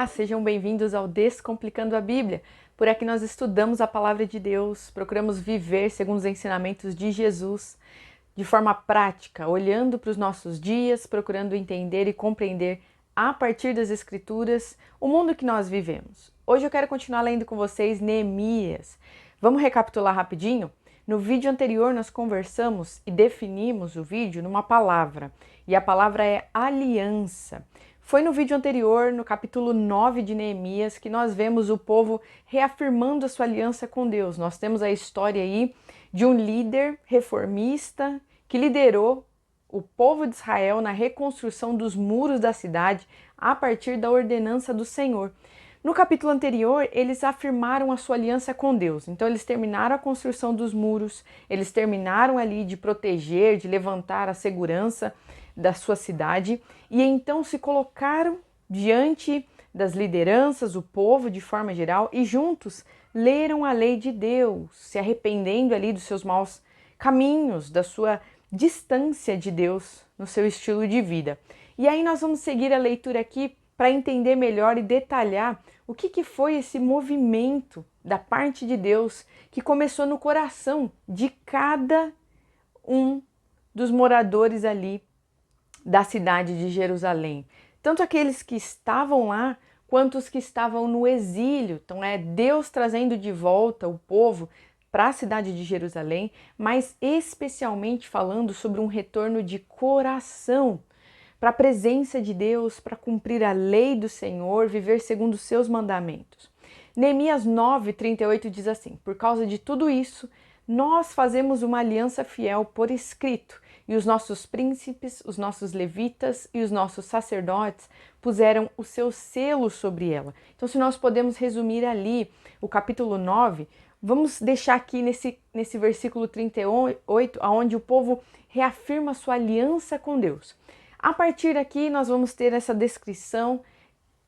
Olá, sejam bem-vindos ao Descomplicando a Bíblia. Por aqui nós estudamos a palavra de Deus, procuramos viver segundo os ensinamentos de Jesus, de forma prática, olhando para os nossos dias, procurando entender e compreender a partir das Escrituras o mundo que nós vivemos. Hoje eu quero continuar lendo com vocês Neemias. Vamos recapitular rapidinho? No vídeo anterior nós conversamos e definimos o vídeo numa palavra, e a palavra é aliança. Foi no vídeo anterior, no capítulo 9 de Neemias, que nós vemos o povo reafirmando a sua aliança com Deus. Nós temos a história aí de um líder reformista que liderou o povo de Israel na reconstrução dos muros da cidade a partir da ordenança do Senhor. No capítulo anterior, eles afirmaram a sua aliança com Deus. Então, eles terminaram a construção dos muros, eles terminaram ali de proteger, de levantar a segurança da sua cidade e então se colocaram diante das lideranças, o povo de forma geral, e juntos leram a lei de Deus, se arrependendo ali dos seus maus caminhos, da sua distância de Deus no seu estilo de vida. E aí nós vamos seguir a leitura aqui para entender melhor e detalhar o que foi esse movimento da parte de Deus que começou no coração de cada um dos moradores ali da cidade de Jerusalém. Tanto aqueles que estavam lá, quanto os que estavam no exílio. Então é Deus trazendo de volta o povo para a cidade de Jerusalém, mas especialmente falando sobre um retorno de coração para a presença de Deus, para cumprir a lei do Senhor, viver segundo os seus mandamentos. Neemias 9:38 diz assim: por causa de tudo isso, nós fazemos uma aliança fiel por escrito, e os nossos príncipes, os nossos levitas e os nossos sacerdotes puseram o seu selo sobre ela. Então, se nós podemos resumir ali o capítulo 9, vamos deixar aqui nesse versículo 38, onde o povo reafirma sua aliança com Deus. A partir daqui, nós vamos ter essa descrição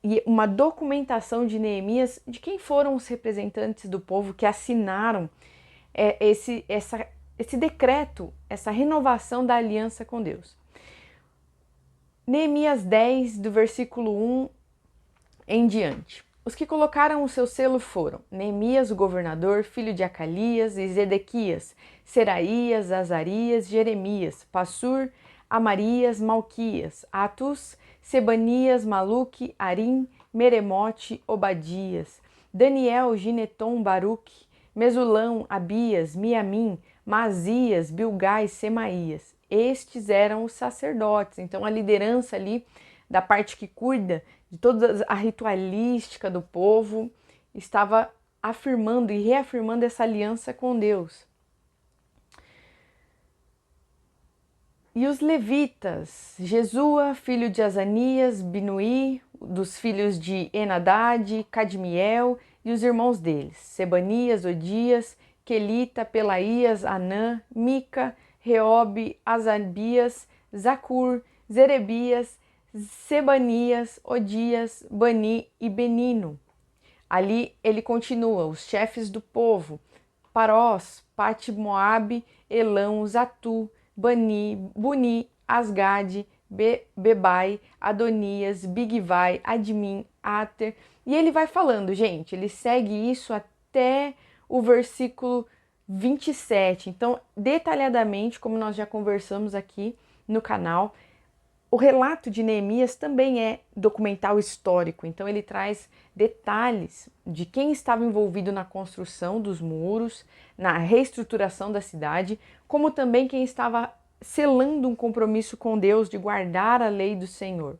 e uma documentação de Neemias de quem foram os representantes do povo que assinaram esse decreto, essa renovação da aliança com Deus. Neemias 10, do versículo 1 em diante. Os que colocaram o seu selo foram Neemias, o governador, filho de Acalias, e Zedequias, Seraías, Azarias, Jeremias, Passur, Amarias, Malquias, Atus, Sebanias, Maluque, Arim, Meremote, Obadias, Daniel, Gineton, Baruque, Mesulão, Abias, Miamim, Mazias, Bilgai, Semaías. Estes eram os sacerdotes. Então a liderança ali da parte que cuida de toda a ritualística do povo estava afirmando e reafirmando essa aliança com Deus. E os levitas, Jesua, filho de Azanias, Binuí, dos filhos de Enadade, Cadmiel e os irmãos deles, Sebanias, Odias, Quelita, Pelaías, Anã, Mica, Reobe, Azabias, Zacur, Zerebias, Sebanias, Odias, Bani e Benino. Ali ele continua, os chefes do povo, Parós, Pat-Moabe, Elão, Zatu, Bani, Buni, Asgade, Bebai, Adonias, Bigvai, Admin, Ater. E ele vai falando, gente, ele segue isso até o versículo 27. Então, detalhadamente, como nós já conversamos aqui no canal, o relato de Neemias também é documental histórico, então ele traz detalhes de quem estava envolvido na construção dos muros, na reestruturação da cidade, como também quem estava selando um compromisso com Deus de guardar a lei do Senhor.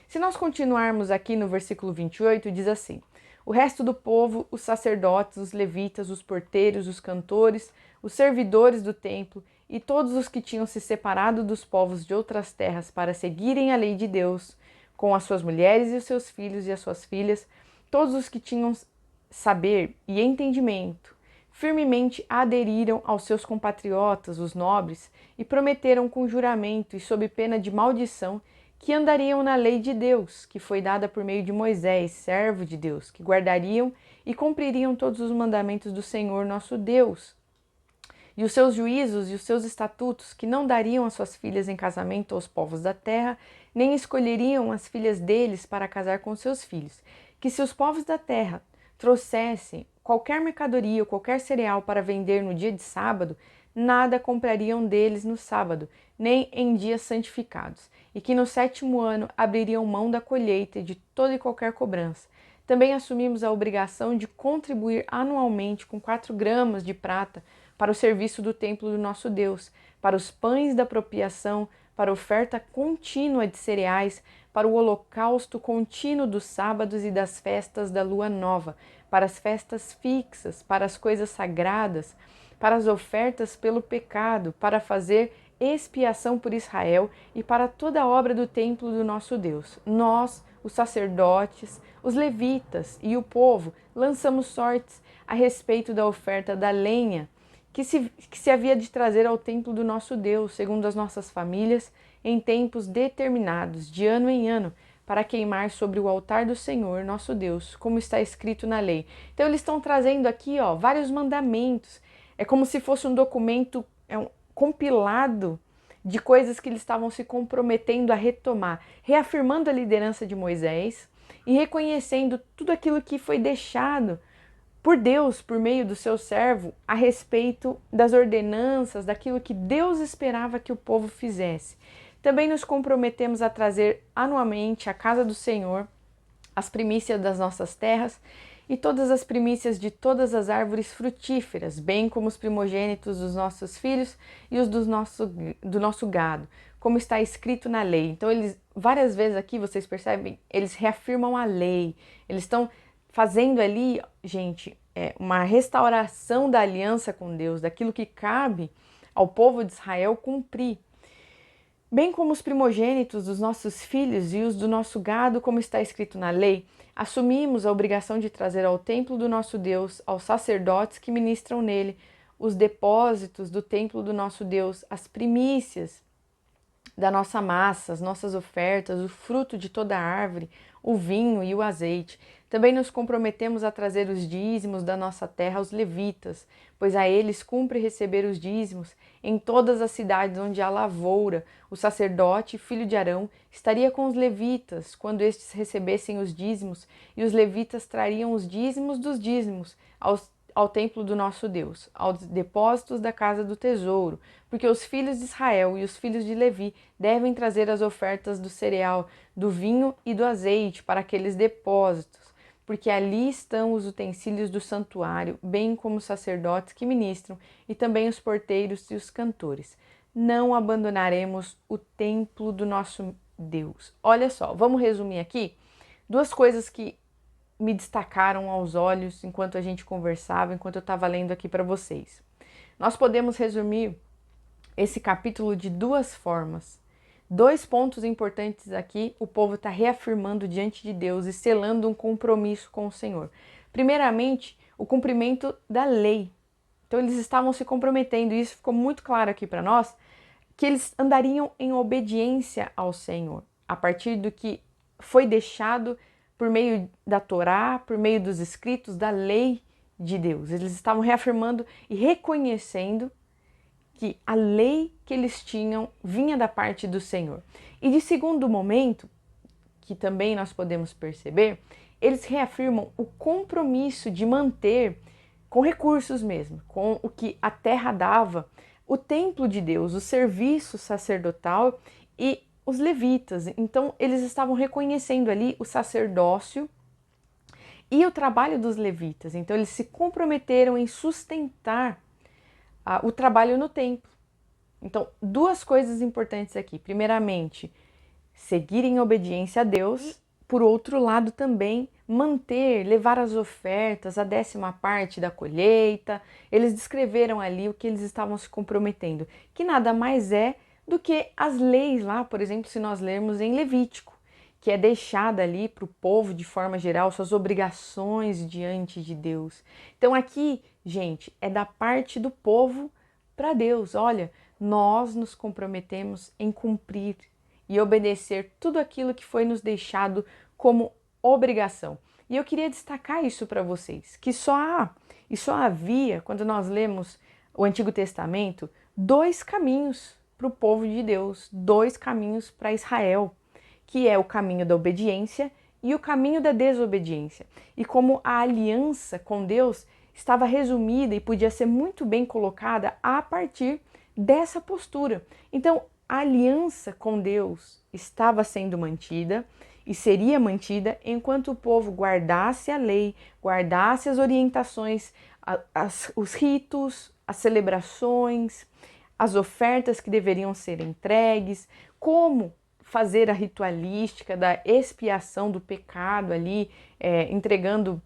Se nós continuarmos aqui no versículo 28, diz assim: o resto do povo, os sacerdotes, os levitas, os porteiros, os cantores, os servidores do templo e todos os que tinham se separado dos povos de outras terras para seguirem a lei de Deus, com as suas mulheres e os seus filhos e as suas filhas, todos os que tinham saber e entendimento, firmemente aderiram aos seus compatriotas, os nobres, e prometeram com juramento e sob pena de maldição que andariam na lei de Deus, que foi dada por meio de Moisés, servo de Deus, que guardariam e cumpririam todos os mandamentos do Senhor nosso Deus, e os seus juízos e os seus estatutos, que não dariam as suas filhas em casamento aos povos da terra, nem escolheriam as filhas deles para casar com seus filhos, que se os povos da terra trouxessem qualquer mercadoria ou qualquer cereal para vender no dia de sábado, nada comprariam deles no sábado, nem em dias santificados, e que no 7º ano abririam mão da colheita e de toda e qualquer cobrança. Também assumimos a obrigação de contribuir anualmente com 4 gramas de prata para o serviço do templo do nosso Deus, para os pães da propiação, para a oferta contínua de cereais, para o holocausto contínuo dos sábados e das festas da lua nova, para as festas fixas, para as coisas sagradas, para as ofertas pelo pecado, para fazer expiação por Israel e para toda a obra do templo do nosso Deus. Nós, os sacerdotes, os levitas e o povo, lançamos sortes a respeito da oferta da lenha que se havia de trazer ao templo do nosso Deus, segundo as nossas famílias, em tempos determinados, de ano em ano, para queimar sobre o altar do Senhor, nosso Deus, como está escrito na lei. Então eles estão trazendo aqui, vários mandamentos. É como se fosse um documento compilado de coisas que eles estavam se comprometendo a retomar, reafirmando a liderança de Moisés e reconhecendo tudo aquilo que foi deixado por Deus, por meio do seu servo, a respeito das ordenanças, daquilo que Deus esperava que o povo fizesse. Também nos comprometemos a trazer anualmente à casa do Senhor as primícias das nossas terras e todas as primícias de todas as árvores frutíferas, bem como os primogênitos dos nossos filhos e os do nosso gado, como está escrito na lei. Então, eles, várias vezes aqui, vocês percebem, eles reafirmam a lei, eles estão fazendo ali, gente, uma restauração da aliança com Deus, daquilo que cabe ao povo de Israel cumprir. Bem como os primogênitos dos nossos filhos e os do nosso gado, como está escrito na lei, assumimos a obrigação de trazer ao templo do nosso Deus, aos sacerdotes que ministram nele, os depósitos do templo do nosso Deus, as primícias da nossa massa, as nossas ofertas, o fruto de toda a árvore, o vinho e o azeite. Também nos comprometemos a trazer os dízimos da nossa terra aos levitas, pois a eles cumpre receber os dízimos em todas as cidades onde há lavoura. O sacerdote, filho de Arão, estaria com os levitas quando estes recebessem os dízimos, e os levitas trariam os dízimos dos dízimos ao templo do nosso Deus, aos depósitos da casa do tesouro, porque os filhos de Israel e os filhos de Levi devem trazer as ofertas do cereal, do vinho e do azeite para aqueles depósitos, porque ali estão os utensílios do santuário, bem como os sacerdotes que ministram, e também os porteiros e os cantores. Não abandonaremos o templo do nosso Deus. Olha só, vamos resumir aqui 2 coisas que me destacaram aos olhos enquanto a gente conversava, enquanto eu estava lendo aqui para vocês. Nós podemos resumir esse capítulo de 2 formas. 2 pontos importantes aqui, o povo está reafirmando diante de Deus e selando um compromisso com o Senhor. Primeiramente, o cumprimento da lei. Então, eles estavam se comprometendo, e isso ficou muito claro aqui para nós, que eles andariam em obediência ao Senhor, a partir do que foi deixado por meio da Torá, por meio dos escritos, da lei de Deus. Eles estavam reafirmando e reconhecendo que a lei que eles tinham vinha da parte do Senhor. E de segundo momento, que também nós podemos perceber, eles reafirmam o compromisso de manter, com recursos mesmo, com o que a terra dava, o templo de Deus, o serviço sacerdotal e os levitas. Então, eles estavam reconhecendo ali o sacerdócio e o trabalho dos levitas. Então, eles se comprometeram em sustentar o trabalho no templo. Então, 2 coisas importantes aqui. Primeiramente, seguir em obediência a Deus. Por outro lado, também manter, levar as ofertas, a 10ª parte da colheita. Eles descreveram ali o que eles estavam se comprometendo, que nada mais é do que as leis lá, por exemplo, se nós lermos em Levítico, que é deixada ali para o povo de forma geral, suas obrigações diante de Deus. Então aqui, gente, é da parte do povo para Deus. Olha, nós nos comprometemos em cumprir e obedecer tudo aquilo que foi nos deixado como obrigação. E eu queria destacar isso para vocês, que só havia, quando nós lemos o Antigo Testamento, 2 caminhos para o povo de Deus, 2 caminhos para Israel, que é o caminho da obediência e o caminho da desobediência. E como a aliança com Deus estava resumida e podia ser muito bem colocada a partir dessa postura. Então, a aliança com Deus estava sendo mantida e seria mantida enquanto o povo guardasse a lei, guardasse as orientações, os ritos, as celebrações, as ofertas que deveriam ser entregues, como fazer a ritualística da expiação do pecado ali, entregando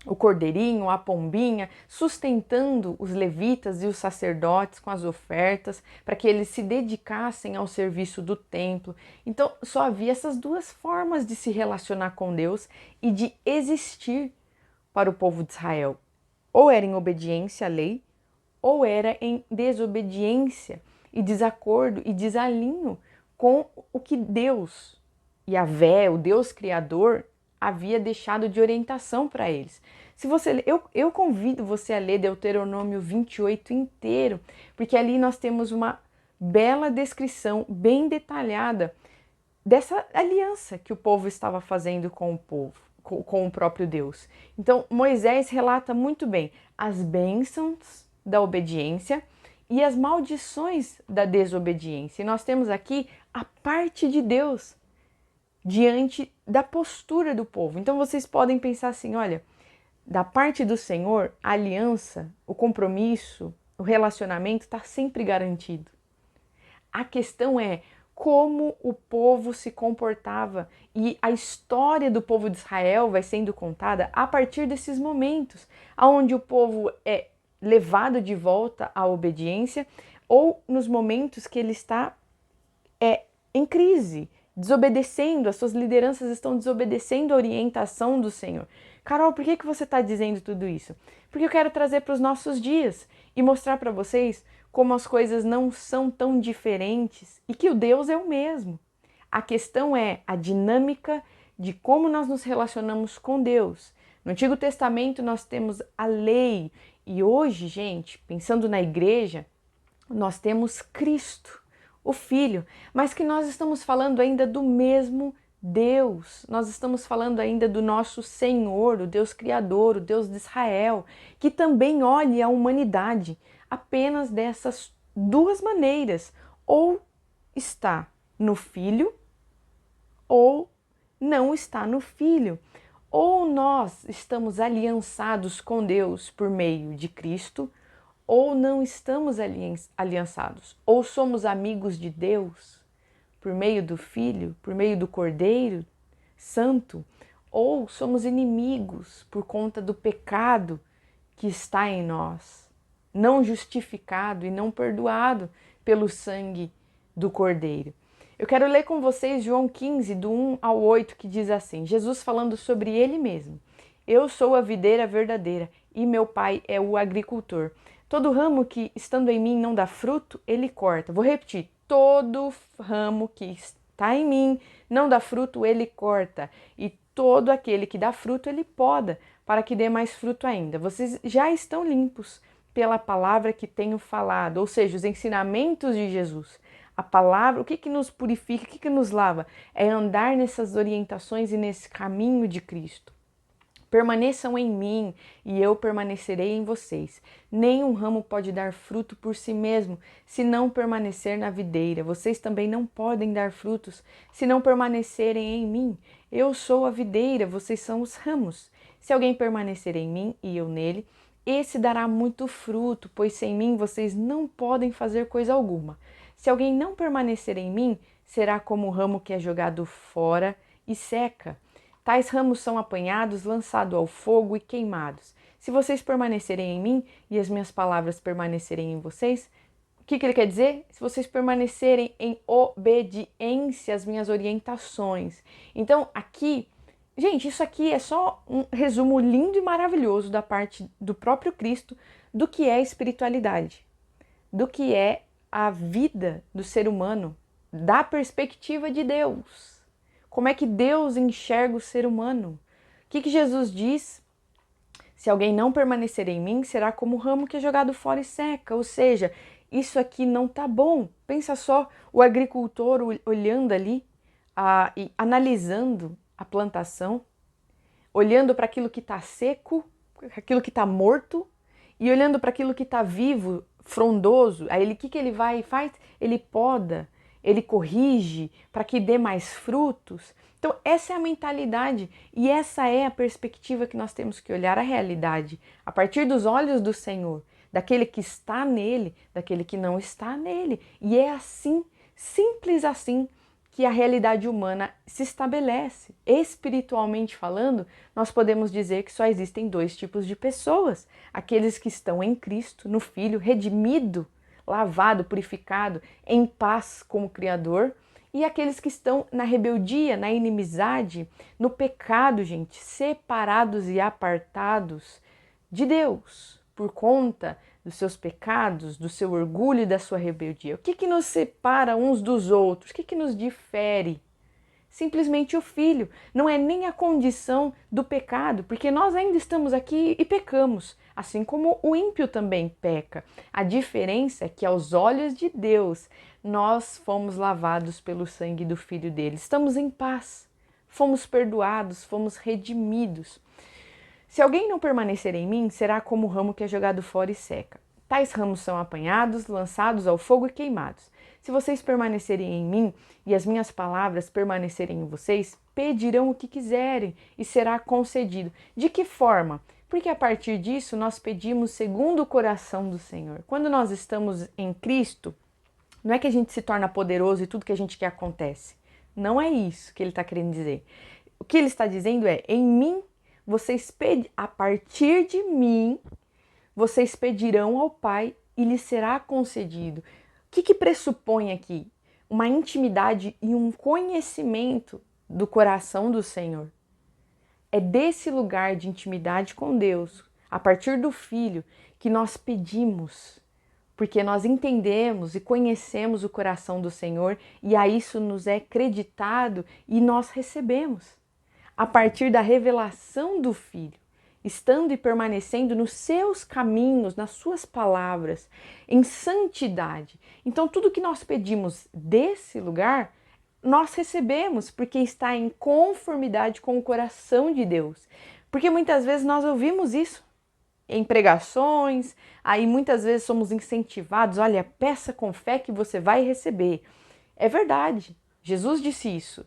o cordeirinho, a pombinha, sustentando os levitas e os sacerdotes com as ofertas, para que eles se dedicassem ao serviço do templo. Então, só havia essas duas formas de se relacionar com Deus e de existir para o povo de Israel. Ou era em obediência à lei, ou era em desobediência e desacordo e desalinho com o que Deus, Yahvé, o Deus Criador, havia deixado de orientação para eles. Se você, eu convido você a ler Deuteronômio 28 inteiro, porque ali nós temos uma bela descrição, bem detalhada, dessa aliança que o povo estava fazendo com o povo, com o próprio Deus. Então, Moisés relata muito bem as bênçãos da obediência e as maldições da desobediência. E nós temos aqui a parte de Deus diante da postura do povo. Então vocês podem pensar assim, olha, da parte do Senhor, a aliança, o compromisso, o relacionamento está sempre garantido. A questão é como o povo se comportava e a história do povo de Israel vai sendo contada a partir desses momentos, onde o povo é levado de volta à obediência ou nos momentos que ele está em crise, desobedecendo, as suas lideranças estão desobedecendo a orientação do Senhor. Carol, por que você está dizendo tudo isso? Porque eu quero trazer para os nossos dias e mostrar para vocês como as coisas não são tão diferentes e que o Deus é o mesmo. A questão é a dinâmica de como nós nos relacionamos com Deus. No Antigo Testamento nós temos a lei e hoje, gente, pensando na igreja, nós temos Cristo, o Filho, mas que nós estamos falando ainda do mesmo Deus, nós estamos falando ainda do nosso Senhor, o Deus Criador, o Deus de Israel, que também olha a humanidade apenas dessas duas maneiras, ou está no Filho, ou não está no Filho. Ou nós estamos aliançados com Deus por meio de Cristo, ou não estamos aliançados, ou somos amigos de Deus por meio do Filho, por meio do Cordeiro Santo, ou somos inimigos por conta do pecado que está em nós, não justificado e não perdoado pelo sangue do Cordeiro. Eu quero ler com vocês João 15, do 1 ao 8, que diz assim, Jesus falando sobre ele mesmo. Eu sou a videira verdadeira e meu pai é o agricultor. Todo ramo que, estando em mim, não dá fruto, ele corta. Vou repetir. Todo ramo que está em mim, não dá fruto, ele corta. E todo aquele que dá fruto, ele poda, para que dê mais fruto ainda. Vocês já estão limpos pela palavra que tenho falado, ou seja, os ensinamentos de Jesus. A palavra, o que nos purifica, o que nos lava? É andar nessas orientações e nesse caminho de Cristo. Permaneçam em mim e eu permanecerei em vocês. Nenhum ramo pode dar fruto por si mesmo, se não permanecer na videira. Vocês também não podem dar frutos, se não permanecerem em mim. Eu sou a videira, vocês são os ramos. Se alguém permanecer em mim e eu nele, esse dará muito fruto, pois sem mim vocês não podem fazer coisa alguma. Se alguém não permanecer em mim, será como o ramo que é jogado fora e seca. Tais ramos são apanhados, lançados ao fogo e queimados. Se vocês permanecerem em mim e as minhas palavras permanecerem em vocês, o que ele quer dizer? Se vocês permanecerem em obediência às minhas orientações. Então, aqui, gente, isso aqui é só um resumo lindo e maravilhoso da parte do próprio Cristo do que é espiritualidade, do que é a vida do ser humano, da perspectiva de Deus. Como é que Deus enxerga o ser humano? O que Jesus diz? Se alguém não permanecer em mim, será como o ramo que é jogado fora e seca. Ou seja, isso aqui não tá bom. Pensa só, o agricultor olhando ali e analisando a plantação, olhando para aquilo que está seco, aquilo que está morto, e olhando para aquilo que está vivo, frondoso. Aí o que ele vai e faz? Ele poda, ele corrige para que dê mais frutos. Então essa é a mentalidade e essa é a perspectiva que nós temos que olhar a realidade a partir dos olhos do Senhor, daquele que está nele, daquele que não está nele. E é assim, simples assim, que a realidade humana se estabelece. Espiritualmente falando, nós podemos dizer que só existem dois tipos de pessoas: aqueles que estão em Cristo, no Filho, redimido, lavado, purificado, em paz com o Criador, e aqueles que estão na rebeldia, na inimizade, no pecado, gente, separados e apartados de Deus por conta dos seus pecados, do seu orgulho e da sua rebeldia. O que nos separa uns dos outros? O que nos difere? Simplesmente o Filho. Não é nem a condição do pecado, porque nós ainda estamos aqui e pecamos, assim como o ímpio também peca. A diferença é que aos olhos de Deus nós fomos lavados pelo sangue do Filho dele. Estamos em paz, fomos perdoados, fomos redimidos. Se alguém não permanecer em mim, será como o ramo que é jogado fora e seca. Tais ramos são apanhados, lançados ao fogo e queimados. Se vocês permanecerem em mim e as minhas palavras permanecerem em vocês, pedirão o que quiserem e será concedido. De que forma? Porque a partir disso nós pedimos segundo o coração do Senhor. Quando nós estamos em Cristo, não é que a gente se torna poderoso e tudo que a gente quer acontece. Não é isso que ele está querendo dizer. O que ele está dizendo é, em mim, a partir de mim, vocês pedirão ao Pai e lhe será concedido. O que pressupõe aqui? Uma intimidade e um conhecimento do coração do Senhor. É desse lugar de intimidade com Deus, a partir do Filho, que nós pedimos, porque nós entendemos e conhecemos o coração do Senhor e a isso nos é creditado e nós recebemos. A partir da revelação do Filho, estando e permanecendo nos seus caminhos, nas suas palavras, em santidade. Então, tudo que nós pedimos desse lugar, nós recebemos, porque está em conformidade com o coração de Deus. Porque muitas vezes nós ouvimos isso em pregações, aí muitas vezes somos incentivados, olha, peça com fé que você vai receber. É verdade, Jesus disse isso,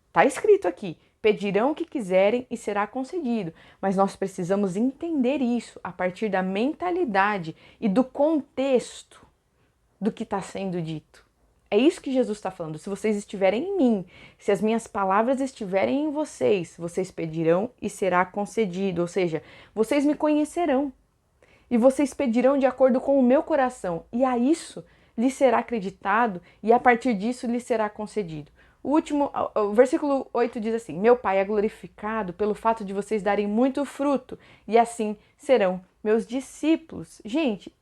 está escrito aqui. Pedirão o que quiserem e será concedido. Mas nós precisamos entender isso a partir da mentalidade e do contexto do que está sendo dito. É isso que Jesus está falando. Se vocês estiverem em mim, se as minhas palavras estiverem em vocês, vocês pedirão e será concedido. Ou seja, vocês me conhecerão e vocês pedirão de acordo com o meu coração. E a isso lhe será acreditado e a partir disso lhe será concedido. O versículo 8 diz assim: meu Pai é glorificado pelo fato de vocês darem muito fruto e assim serão meus discípulos. Gente,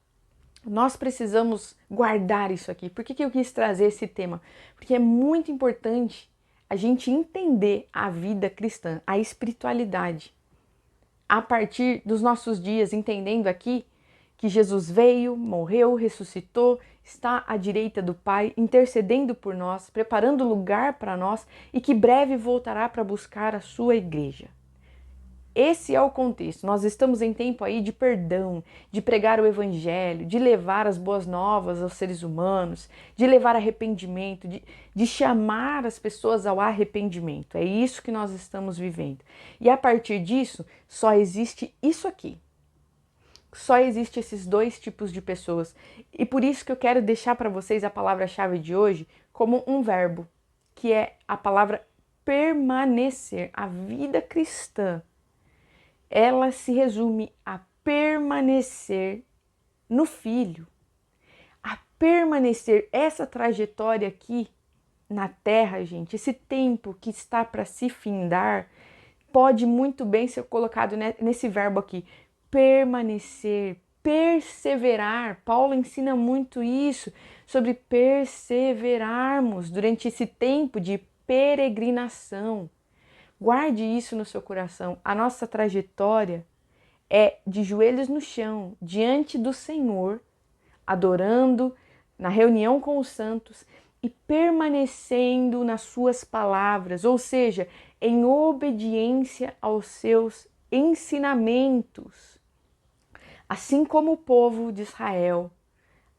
nós precisamos guardar isso aqui. Por que eu quis trazer esse tema? Porque é muito importante a gente entender a vida cristã, a espiritualidade, a partir dos nossos dias, entendendo aqui que Jesus veio, morreu, ressuscitou, está à direita do Pai, intercedendo por nós, preparando lugar para nós e que breve voltará para buscar a sua igreja. Esse é o contexto. Nós estamos em tempo aí de perdão, de pregar o evangelho, de levar as boas novas aos seres humanos, de levar arrependimento, de chamar as pessoas ao arrependimento. É isso que nós estamos vivendo. E a partir disso, só existe isso aqui. Só existe esses dois tipos de pessoas. E por isso que eu quero deixar para vocês a palavra-chave de hoje como um verbo, que é a palavra permanecer. A vida cristã, ela se resume a permanecer no Filho. A permanecer essa trajetória aqui na Terra, gente, esse tempo que está para se findar, pode muito bem ser colocado nesse verbo aqui, permanecer, perseverar. Paulo ensina muito isso, sobre perseverarmos durante esse tempo de peregrinação. Guarde isso no seu coração. A nossa trajetória é de joelhos no chão, diante do Senhor, adorando, na reunião com os santos e permanecendo nas suas palavras, ou seja, em obediência aos seus ensinamentos. Assim como o povo de Israel,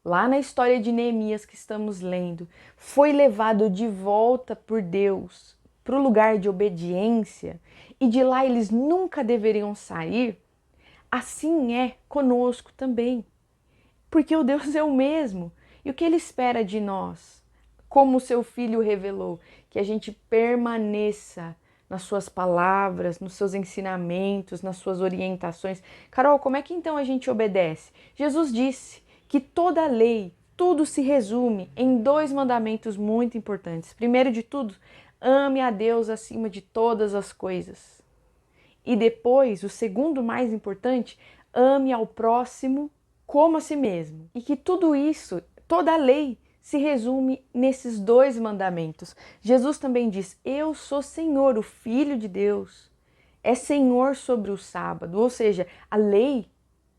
lá na história de Neemias que estamos lendo, foi levado de volta por Deus para o lugar de obediência e de lá eles nunca deveriam sair, assim é conosco também. Porque o Deus é o mesmo. E o que Ele espera de nós? Como o seu Filho revelou, que a gente permaneça nas suas palavras, nos seus ensinamentos, nas suas orientações. Carol, como é que então a gente obedece? Jesus disse que toda a lei, tudo se resume em 2 mandamentos muito importantes. Primeiro de tudo, ame a Deus acima de todas as coisas. E depois, o segundo mais importante, ame ao próximo como a si mesmo. E que tudo isso, toda a lei, se resume nesses 2 mandamentos. Jesus também diz: eu sou Senhor, o Filho de Deus. É Senhor sobre o sábado. Ou seja, a lei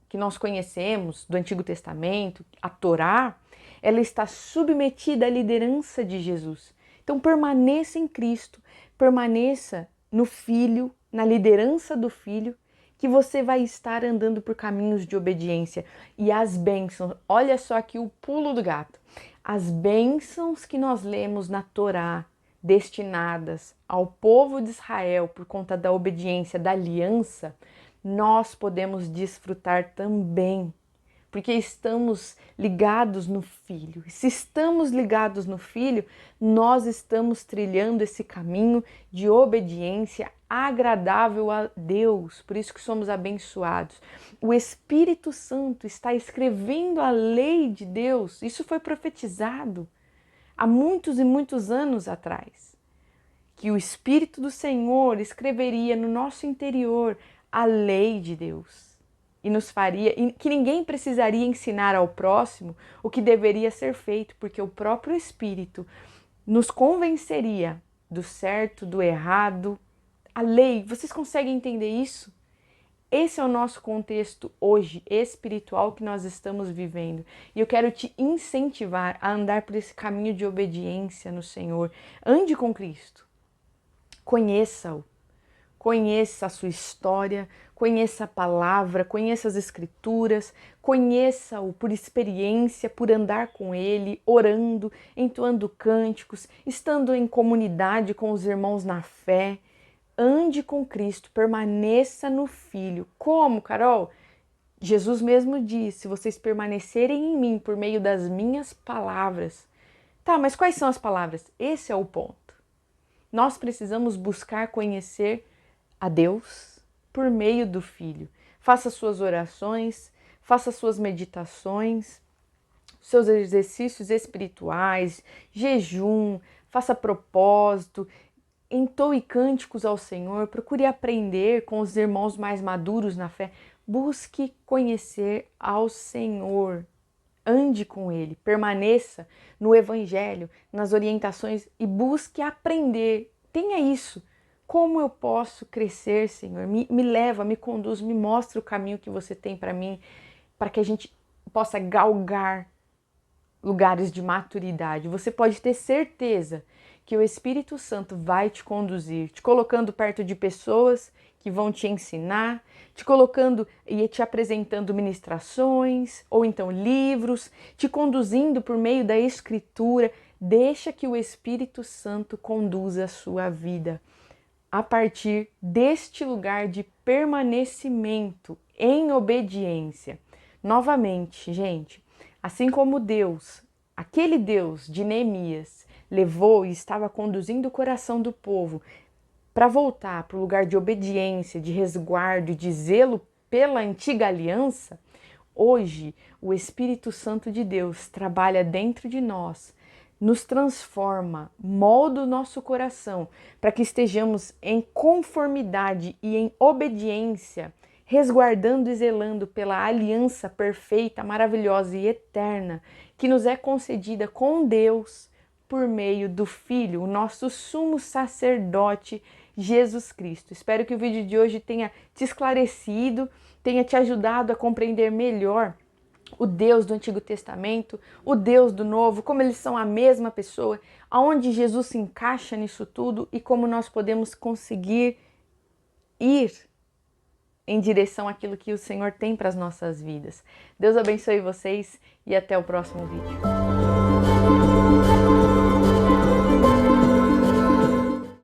que nós conhecemos do Antigo Testamento, a Torá, ela está submetida à liderança de Jesus. Então permaneça em Cristo, permaneça no Filho, na liderança do Filho, que você vai estar andando por caminhos de obediência. E as bênçãos, olha só aqui o pulo do gato, as bênçãos que nós lemos na Torá, destinadas ao povo de Israel por conta da obediência, da aliança, nós podemos desfrutar também, porque estamos ligados no Filho. E se estamos ligados no Filho, nós estamos trilhando esse caminho de obediência agradável a Deus, por isso que somos abençoados. O Espírito Santo está escrevendo a lei de Deus, isso foi profetizado há muitos e muitos anos atrás, que o Espírito do Senhor escreveria no nosso interior a lei de Deus e nos faria, e que ninguém precisaria ensinar ao próximo o que deveria ser feito, porque o próprio Espírito nos convenceria do certo, do errado. A lei, vocês conseguem entender isso? Esse é o nosso contexto hoje, espiritual, que nós estamos vivendo. E eu quero te incentivar a andar por esse caminho de obediência no Senhor. Ande com Cristo. Conheça-o. Conheça a sua história, conheça a palavra, conheça as escrituras, conheça-o por experiência, por andar com ele, orando, entoando cânticos, estando em comunidade com os irmãos na fé. Ande com Cristo, permaneça no Filho. Como, Carol? Jesus mesmo disse: se vocês permanecerem em mim por meio das minhas palavras. Tá, mas quais são as palavras? Esse é o ponto. Nós precisamos buscar conhecer a Deus por meio do Filho. Faça suas orações, faça suas meditações, seus exercícios espirituais, jejum, faça propósito, entoe cânticos ao Senhor, procure aprender com os irmãos mais maduros na fé, busque conhecer ao Senhor. Ande com Ele, permaneça no Evangelho, nas orientações e busque aprender. Tenha isso. Como eu posso crescer, Senhor? Me leva, me conduz, me mostra o caminho que você tem para mim, para que a gente possa galgar lugares de maturidade. Você pode ter certeza que o Espírito Santo vai te conduzir, te colocando perto de pessoas que vão te ensinar, te colocando e te apresentando ministrações, ou então livros, te conduzindo por meio da Escritura. Deixa que o Espírito Santo conduza a sua vida a partir deste lugar de permanecimento em obediência. Novamente, gente, assim como Deus, aquele Deus de Neemias, levou e estava conduzindo o coração do povo para voltar para o lugar de obediência, de resguardo e de zelo pela antiga aliança, hoje o Espírito Santo de Deus trabalha dentro de nós, nos transforma, molda o nosso coração para que estejamos em conformidade e em obediência, resguardando e zelando pela aliança perfeita, maravilhosa e eterna que nos é concedida com Deus por meio do Filho, o nosso sumo sacerdote, Jesus Cristo. Espero que o vídeo de hoje tenha te esclarecido, tenha te ajudado a compreender melhor o Deus do Antigo Testamento, o Deus do Novo, como eles são a mesma pessoa, aonde Jesus se encaixa nisso tudo e como nós podemos conseguir ir em direção àquilo que o Senhor tem para as nossas vidas. Deus abençoe vocês e até o próximo vídeo.